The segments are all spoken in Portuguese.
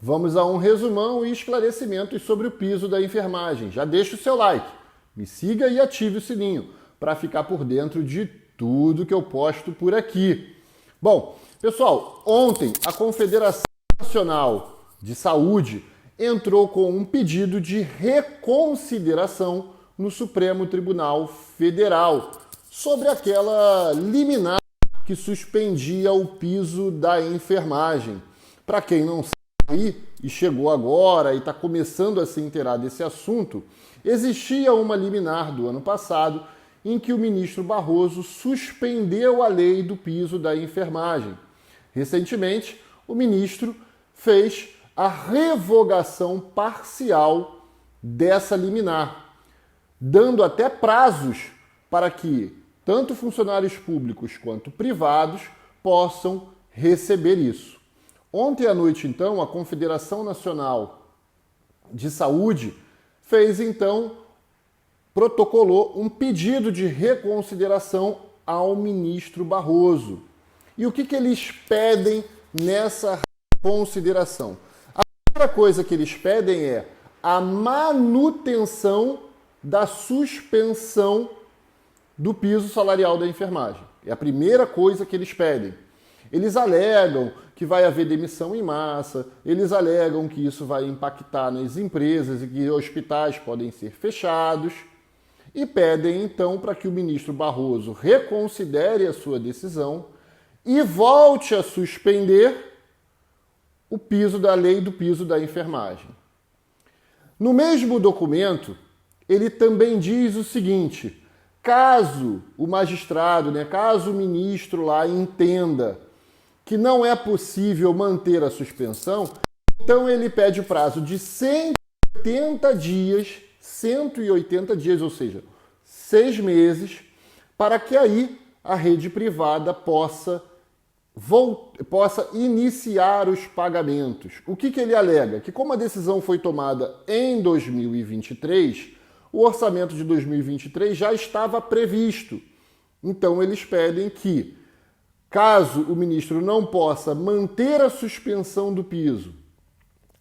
Vamos a um resumão e esclarecimentos sobre o piso da enfermagem. Já deixa o seu like, me siga e ative o sininho para ficar por dentro de tudo que eu posto por aqui. Bom, pessoal, ontem a Confederação Nacional de Saúde entrou com um pedido de reconsideração no Supremo Tribunal Federal sobre aquela liminar que suspendia o piso da enfermagem. Para quem não sabe e chegou agora e está começando a se inteirar desse assunto, existia uma liminar do ano passado em que o ministro Barroso suspendeu a lei do piso da enfermagem. Recentemente, o ministro fez a revogação parcial dessa liminar, dando até prazos para que tanto funcionários públicos quanto privados possam receber isso. Ontem à noite, então, a Confederação Nacional de Saúde fez, então, protocolou um pedido de reconsideração ao ministro Barroso. E o que eles pedem nessa reconsideração? A primeira coisa que eles pedem é a manutenção da suspensão do piso salarial da enfermagem. É a primeira coisa que eles pedem. Eles alegam que vai haver demissão em massa, eles alegam que isso vai impactar nas empresas e que hospitais podem ser fechados, e pedem então para que o ministro Barroso reconsidere a sua decisão e volte a suspender o piso da lei do piso da enfermagem. No mesmo documento, ele também diz o seguinte: caso o magistrado, caso o ministro lá entenda que não é possível manter a suspensão, então ele pede o prazo de 180 dias, ou seja, 6 meses, para que aí a rede privada possa iniciar os pagamentos. O que ele alega? Que como a decisão foi tomada em 2023, o orçamento de 2023 já estava previsto. Então eles pedem que, caso o ministro não possa manter a suspensão do piso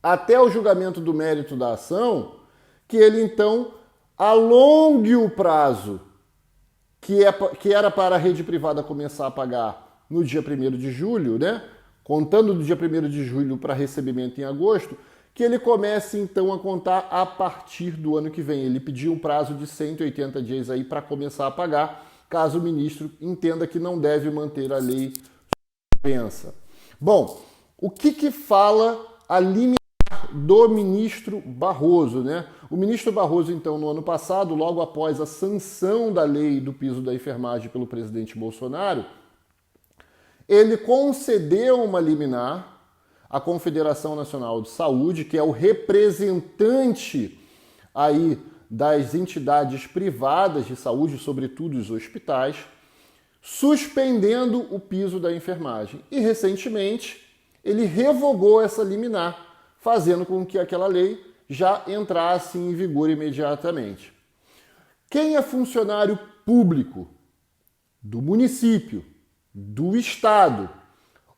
até o julgamento do mérito da ação, que ele então alongue o prazo que era para a rede privada começar a pagar no dia 1º de julho, contando do dia 1º de julho para recebimento em agosto, que ele comece então a contar a partir do ano que vem. Ele pediu um prazo de 180 dias aí para começar a pagar, caso o ministro entenda que não deve manter a lei suspensa. Bom, o que fala a liminar do ministro Barroso, O ministro Barroso, então, no ano passado, logo após a sanção da lei do piso da enfermagem pelo presidente Bolsonaro, ele concedeu uma liminar à Confederação Nacional de Saúde, que é o representante aí das entidades privadas de saúde, sobretudo os hospitais, suspendendo o piso da enfermagem. E, recentemente, ele revogou essa liminar, fazendo com que aquela lei já entrasse em vigor imediatamente. Quem é funcionário público do município, do estado,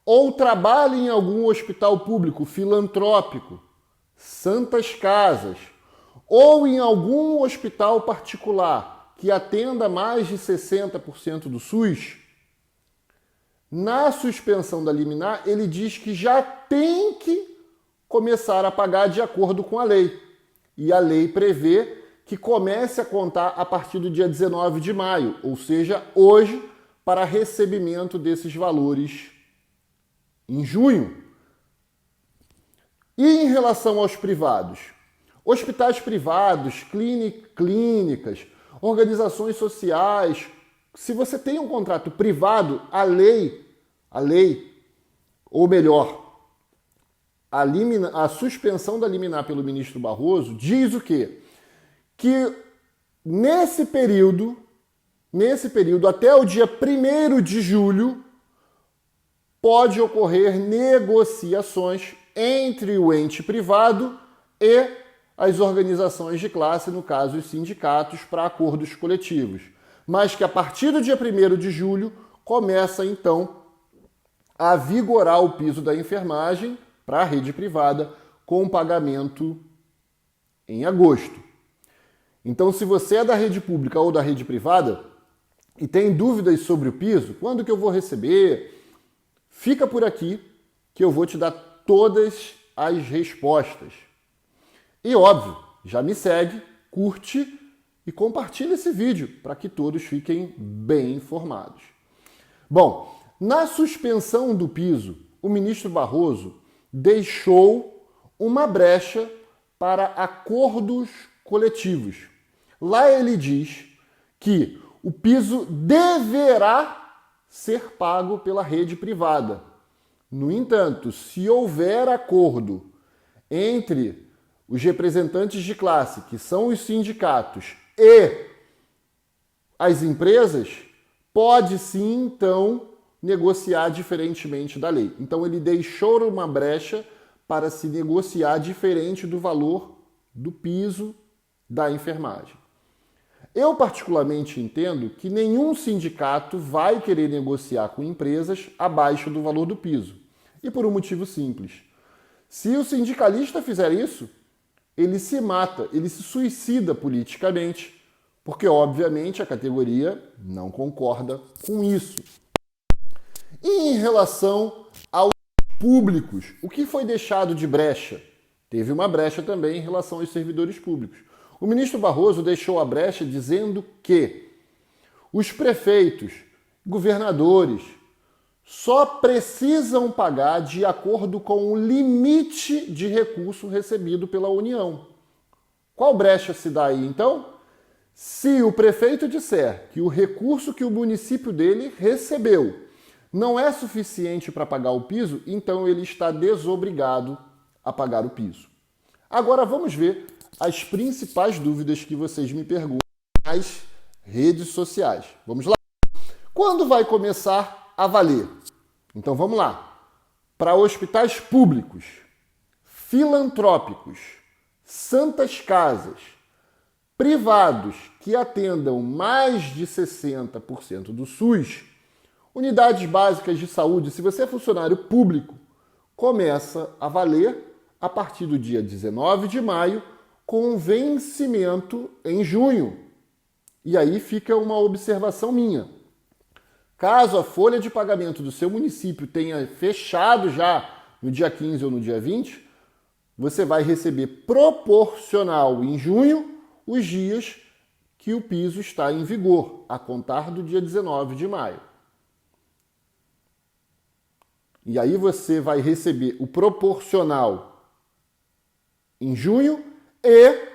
ou trabalha em algum hospital público filantrópico, santas casas, ou em algum hospital particular que atenda mais de 60% do SUS, na suspensão da liminar, ele diz que já tem que começar a pagar de acordo com a lei. E a lei prevê que comece a contar a partir do dia 19 de maio, ou seja, hoje, para recebimento desses valores em junho. E em relação aos privados? Hospitais privados, clínicas, organizações sociais, se você tem um contrato privado, a lei, ou melhor, a suspensão da liminar pelo ministro Barroso diz o quê? Que nesse período, até o dia 1º de julho, pode ocorrer negociações entre o ente privado e as organizações de classe, no caso os sindicatos, para acordos coletivos. Mas que a partir do dia 1º de julho começa então a vigorar o piso da enfermagem para a rede privada com pagamento em agosto. Então, se você é da rede pública ou da rede privada e tem dúvidas sobre o piso, quando que eu vou receber, fica por aqui que eu vou te dar todas as respostas. E óbvio, já me segue, curte e compartilha esse vídeo para que todos fiquem bem informados. Bom, na suspensão do piso, o ministro Barroso deixou uma brecha para acordos coletivos. Lá ele diz que o piso deverá ser pago pela rede privada. No entanto, se houver acordo entre os representantes de classe, que são os sindicatos, e as empresas, pode sim, então, negociar diferentemente da lei. Então, ele deixou uma brecha para se negociar diferente do valor do piso da enfermagem. Eu, particularmente, entendo que nenhum sindicato vai querer negociar com empresas abaixo do valor do piso. E por um motivo simples. Se o sindicalista fizer isso, ele se mata, ele se suicida politicamente, porque, obviamente, a categoria não concorda com isso. E em relação aos públicos, o que foi deixado de brecha? Teve uma brecha também em relação aos servidores públicos. O ministro Barroso deixou a brecha dizendo que os prefeitos, governadores, só precisam pagar de acordo com o limite de recurso recebido pela União. Qual brecha se dá aí, então? Se o prefeito disser que o recurso que o município dele recebeu não é suficiente para pagar o piso, então ele está desobrigado a pagar o piso. Agora vamos ver as principais dúvidas que vocês me perguntam nas redes sociais. Vamos lá? Quando vai começar a valer? Então vamos lá. Para hospitais públicos, filantrópicos, santas casas, privados que atendam mais de 60% do SUS, unidades básicas de saúde, se você é funcionário público, começa a valer a partir do dia 19 de maio, com vencimento em junho. E aí fica uma observação minha. Caso a folha de pagamento do seu município tenha fechado já no dia 15 ou no dia 20, você vai receber proporcional em junho os dias que o piso está em vigor, a contar do dia 19 de maio. E aí você vai receber o proporcional em junho e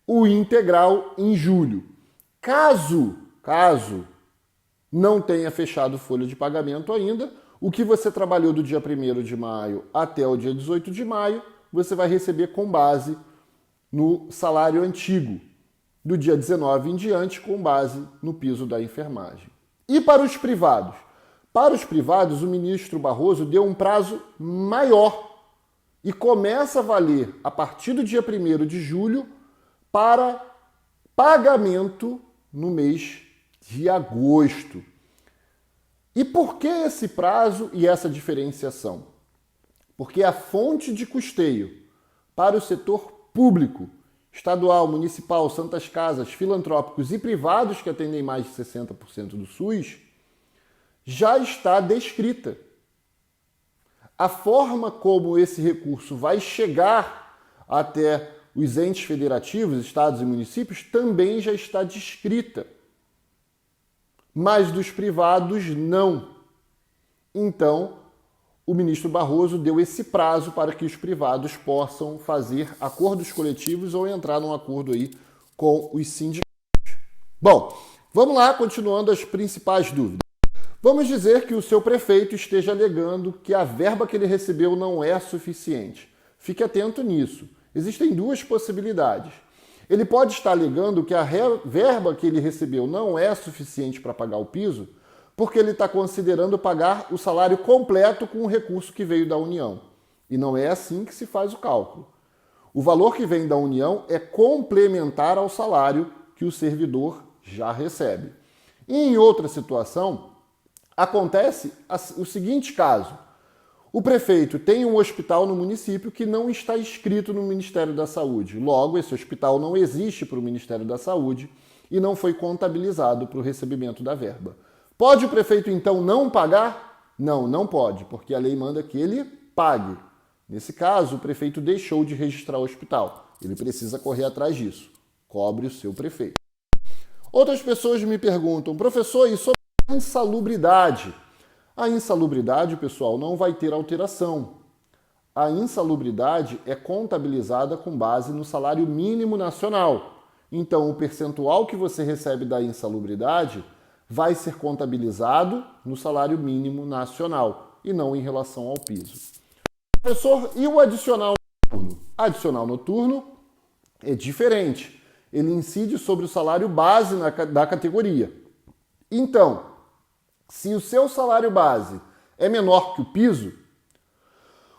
o integral em julho. Caso não tenha fechado folha de pagamento ainda, o que você trabalhou do dia 1º de maio até o dia 18 de maio, você vai receber com base no salário antigo, do dia 19 em diante, com base no piso da enfermagem. E para os privados? Para os privados, o ministro Barroso deu um prazo maior e começa a valer a partir do dia 1º de julho para pagamento no mês de agosto. E por que esse prazo e essa diferenciação? Porque a fonte de custeio para o setor público, estadual, municipal, santas casas, filantrópicos e privados que atendem mais de 60% do SUS, já está descrita. A forma como esse recurso vai chegar até os entes federativos, estados e municípios, também já está descrita. Mas dos privados, não. Então, o ministro Barroso deu esse prazo para que os privados possam fazer acordos coletivos ou entrar num acordo aí com os sindicatos. Bom, vamos lá, continuando as principais dúvidas. Vamos dizer que o seu prefeito esteja alegando que a verba que ele recebeu não é suficiente. Fique atento nisso. Existem duas possibilidades. Ele pode estar alegando que a verba que ele recebeu não é suficiente para pagar o piso, porque ele está considerando pagar o salário completo com o recurso que veio da União. E não é assim que se faz o cálculo. O valor que vem da União é complementar ao salário que o servidor já recebe. E em outra situação, acontece o seguinte caso. O prefeito tem um hospital no município que não está inscrito no Ministério da Saúde. Logo, esse hospital não existe para o Ministério da Saúde e não foi contabilizado para o recebimento da verba. Pode o prefeito, então, não pagar? Não, não pode, porque a lei manda que ele pague. Nesse caso, o prefeito deixou de registrar o hospital. Ele precisa correr atrás disso. Cobre o seu prefeito. Outras pessoas me perguntam, professor, e sobre a insalubridade? A insalubridade, pessoal, não vai ter alteração. A insalubridade é contabilizada com base no salário mínimo nacional. Então, o percentual que você recebe da insalubridade vai ser contabilizado no salário mínimo nacional e não em relação ao piso. Professor, e o adicional noturno? Adicional noturno é diferente. Ele incide sobre o salário base da categoria. Então, se o seu salário base é menor que o piso,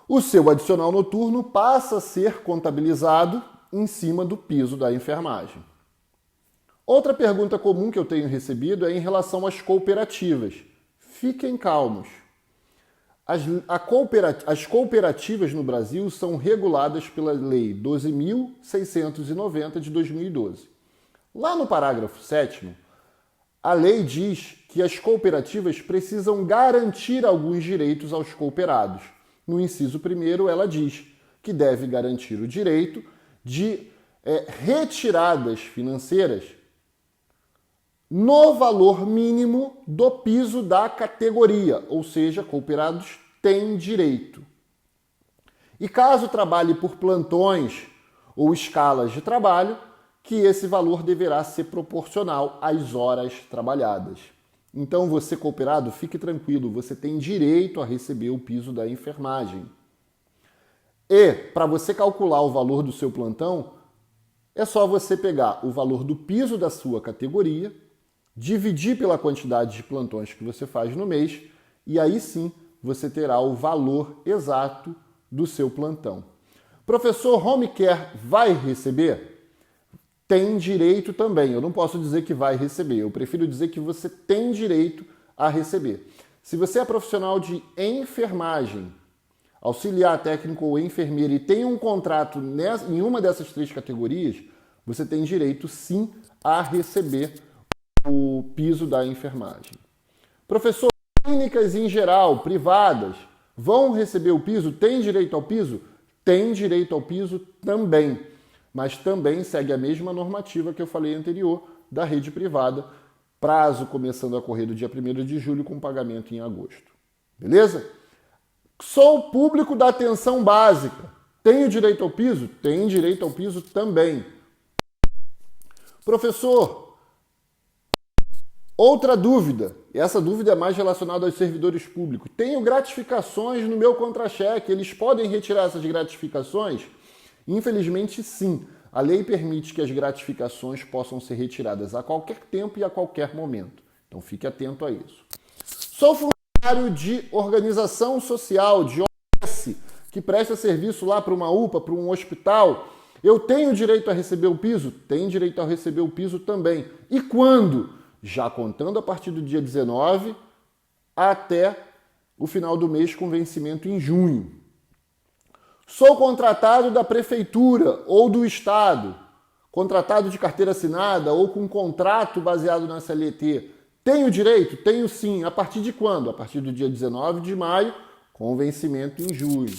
o seu adicional noturno passa a ser contabilizado em cima do piso da enfermagem. Outra pergunta comum que eu tenho recebido é em relação às cooperativas. Fiquem calmos. As cooperativas no Brasil são reguladas pela Lei 12.690 de 2012. Lá no parágrafo 7º, a lei diz que as cooperativas precisam garantir alguns direitos aos cooperados. No inciso 1º, ela diz que deve garantir o direito de retiradas financeiras no valor mínimo do piso da categoria, ou seja, cooperados têm direito. E caso trabalhe por plantões ou escalas de trabalho, que esse valor deverá ser proporcional às horas trabalhadas. Então, você cooperado, fique tranquilo, você tem direito a receber o piso da enfermagem. E, para você calcular o valor do seu plantão, é só você pegar o valor do piso da sua categoria, dividir pela quantidade de plantões que você faz no mês, e aí sim você terá o valor exato do seu plantão. Professor, home care vai receber? Tem direito também. Eu não posso dizer que vai receber, eu prefiro dizer que você tem direito a receber. Se você é profissional de enfermagem, auxiliar técnico ou enfermeira e tem um contrato em uma dessas três categorias, você tem direito sim a receber o piso da enfermagem. Professor, clínicas em geral, privadas, vão receber o piso? Tem direito ao piso? Tem direito ao piso também, mas também segue a mesma normativa que eu falei anterior da rede privada, prazo começando a correr do dia 1º de julho com pagamento em agosto. Beleza? Sou público da atenção básica. Tenho direito ao piso? Tem direito ao piso também. Professor, outra dúvida, e essa dúvida é mais relacionada aos servidores públicos. Tenho gratificações no meu contra-cheque, eles podem retirar essas gratificações? Infelizmente, sim. A lei permite que as gratificações possam ser retiradas a qualquer tempo e a qualquer momento. Então, fique atento a isso. Sou funcionário de organização social, de OS, que presta serviço lá para uma UPA, para um hospital. Eu tenho direito a receber o piso? Tenho direito a receber o piso também. E quando? Já contando a partir do dia 19 até o final do mês com vencimento em junho. Sou contratado da prefeitura ou do estado, contratado de carteira assinada ou com contrato baseado na CLT. Tenho direito? Tenho sim. A partir de quando? A partir do dia 19 de maio, com vencimento em junho.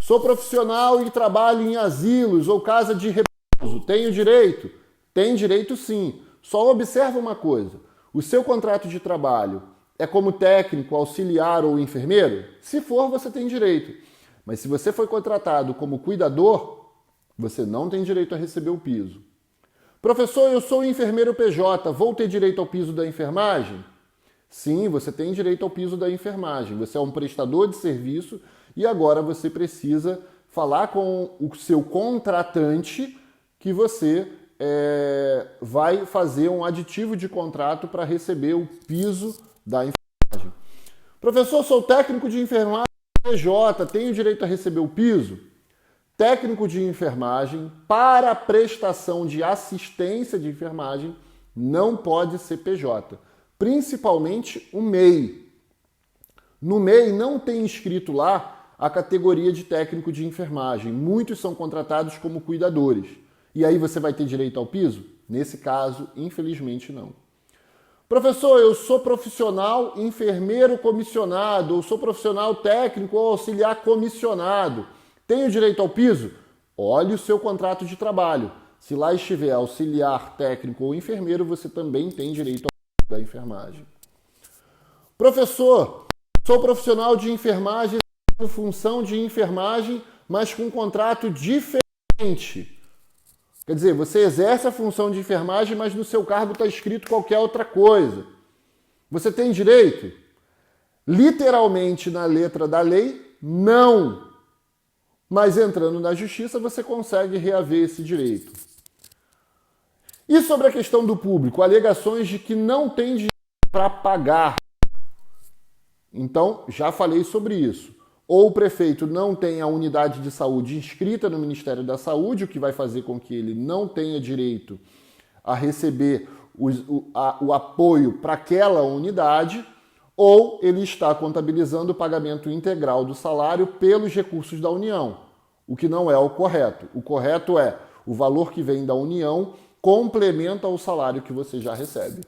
Sou profissional e trabalho em asilos ou casa de repouso. Tenho direito? Tem direito sim. Só observa uma coisa, o seu contrato de trabalho é como técnico, auxiliar ou enfermeiro? Se for, você tem direito. Mas se você foi contratado como cuidador, você não tem direito a receber o piso. Professor, eu sou enfermeiro PJ, vou ter direito ao piso da enfermagem? Sim, você tem direito ao piso da enfermagem. Você é um prestador de serviço e agora você precisa falar com o seu contratante que você vai fazer um aditivo de contrato para receber o piso da enfermagem. Professor, sou técnico de enfermagem PJ, tenho direito a receber o piso? Técnico de enfermagem para prestação de assistência de enfermagem não pode ser PJ, principalmente o MEI. No MEI não tem escrito lá a categoria de técnico de enfermagem. Muitos são contratados como cuidadores. E aí você vai ter direito ao piso? Nesse caso, infelizmente não. Professor, eu sou profissional enfermeiro comissionado, ou sou profissional técnico ou auxiliar comissionado. Tenho direito ao piso? Olhe o seu contrato de trabalho. Se lá estiver auxiliar técnico ou enfermeiro, você também tem direito ao piso da enfermagem. Professor, sou profissional de enfermagem, função de enfermagem, mas com um contrato diferente. Quer dizer, você exerce a função de enfermagem, mas no seu cargo está escrito qualquer outra coisa. Você tem direito? Literalmente na letra da lei, não. Mas entrando na justiça, você consegue reaver esse direito. E sobre a questão do público? Alegações de que não tem dinheiro para pagar. Então, já falei sobre isso. Ou o prefeito não tem a unidade de saúde inscrita no Ministério da Saúde, o que vai fazer com que ele não tenha direito a receber o apoio para aquela unidade, ou ele está contabilizando o pagamento integral do salário pelos recursos da União, o que não é o correto. O correto é o valor que vem da União complementa o salário que você já recebe.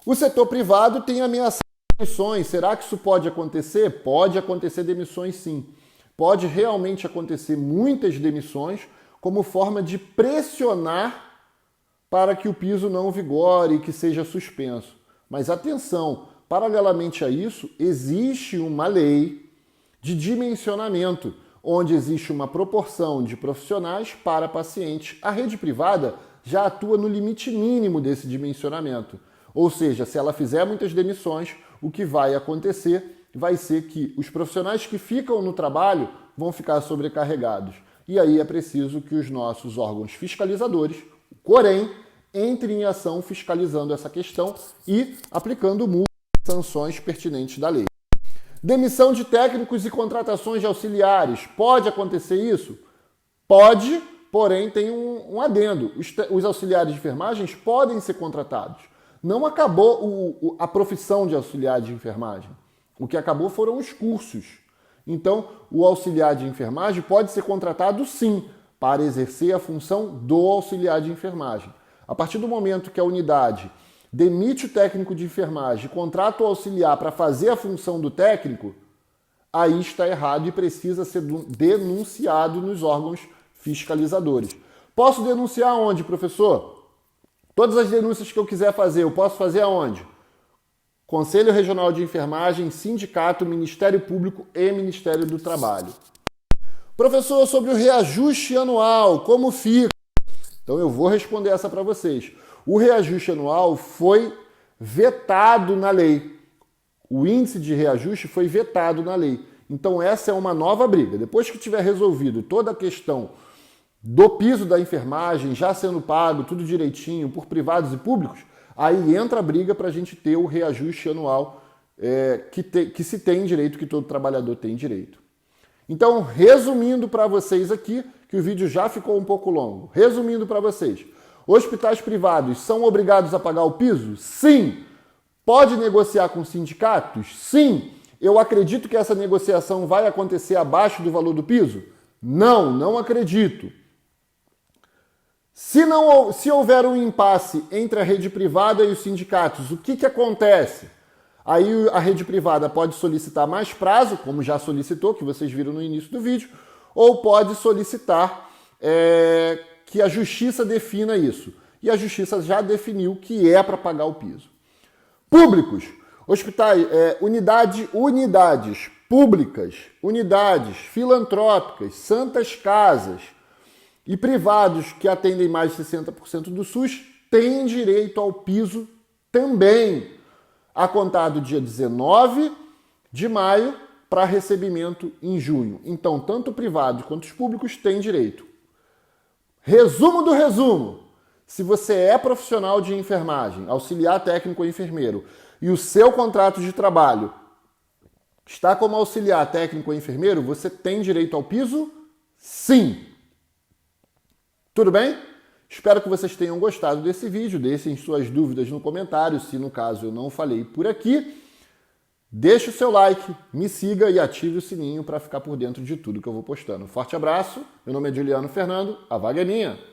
O setor privado tem ameaçado demissões. Será que isso pode acontecer? Pode acontecer demissões, sim. Pode realmente acontecer muitas demissões como forma de pressionar para que o piso não vigore e que seja suspenso. Mas atenção, paralelamente a isso, existe uma lei de dimensionamento, onde existe uma proporção de profissionais para pacientes. A rede privada já atua no limite mínimo desse dimensionamento. Ou seja, se ela fizer muitas demissões, o que vai acontecer vai ser que os profissionais que ficam no trabalho vão ficar sobrecarregados. E aí é preciso que os nossos órgãos fiscalizadores, o Corém, entrem em ação fiscalizando essa questão e aplicando multas e sanções pertinentes da lei. Demissão de técnicos e contratações de auxiliares. Pode acontecer isso? Pode, porém tem um adendo. Os auxiliares de enfermagem podem ser contratados. Não acabou a profissão de auxiliar de enfermagem. O que acabou foram os cursos. Então, o auxiliar de enfermagem pode ser contratado, sim, para exercer a função do auxiliar de enfermagem. A partir do momento que a unidade demite o técnico de enfermagem, contrata o auxiliar para fazer a função do técnico, aí está errado e precisa ser denunciado nos órgãos fiscalizadores. Posso denunciar onde, professor? Todas as denúncias que eu quiser fazer, eu posso fazer aonde? Conselho Regional de Enfermagem, Sindicato, Ministério Público e Ministério do Trabalho. Professor, sobre o reajuste anual, como fica? Então eu vou responder essa para vocês. O reajuste anual foi vetado na lei. O índice de reajuste foi vetado na lei. Então essa é uma nova briga. Depois que tiver resolvido toda a questão do piso da enfermagem, já sendo pago, tudo direitinho, por privados e públicos, aí entra a briga para a gente ter o reajuste anual que se tem direito, que todo trabalhador tem direito. Então, resumindo para vocês aqui, que o vídeo já ficou um pouco longo, resumindo para vocês, hospitais privados são obrigados a pagar o piso? Sim. Pode negociar com sindicatos? Sim. Eu acredito que essa negociação vai acontecer abaixo do valor do piso? Não, não acredito. Se houver um impasse entre a rede privada e os sindicatos, o que acontece? Aí a rede privada pode solicitar mais prazo, como já solicitou, que vocês viram no início do vídeo, ou pode solicitar que a justiça defina isso. E a justiça já definiu que é para pagar o piso. Públicos, hospitais, unidades públicas, unidades filantrópicas, santas casas, e privados que atendem mais de 60% do SUS têm direito ao piso também, a contar do dia 19 de maio para recebimento em junho. Então, tanto privados quanto os públicos têm direito. Resumo do resumo. Se você é profissional de enfermagem, auxiliar técnico ou enfermeiro, e o seu contrato de trabalho está como auxiliar técnico ou enfermeiro, você tem direito ao piso? Sim. Tudo bem? Espero que vocês tenham gostado desse vídeo. Deixem suas dúvidas no comentário, se no caso eu não falei por aqui. Deixe o seu like, me siga e ative o sininho para ficar por dentro de tudo que eu vou postando. Forte abraço, meu nome é Juliano Fernando, a vaga é minha.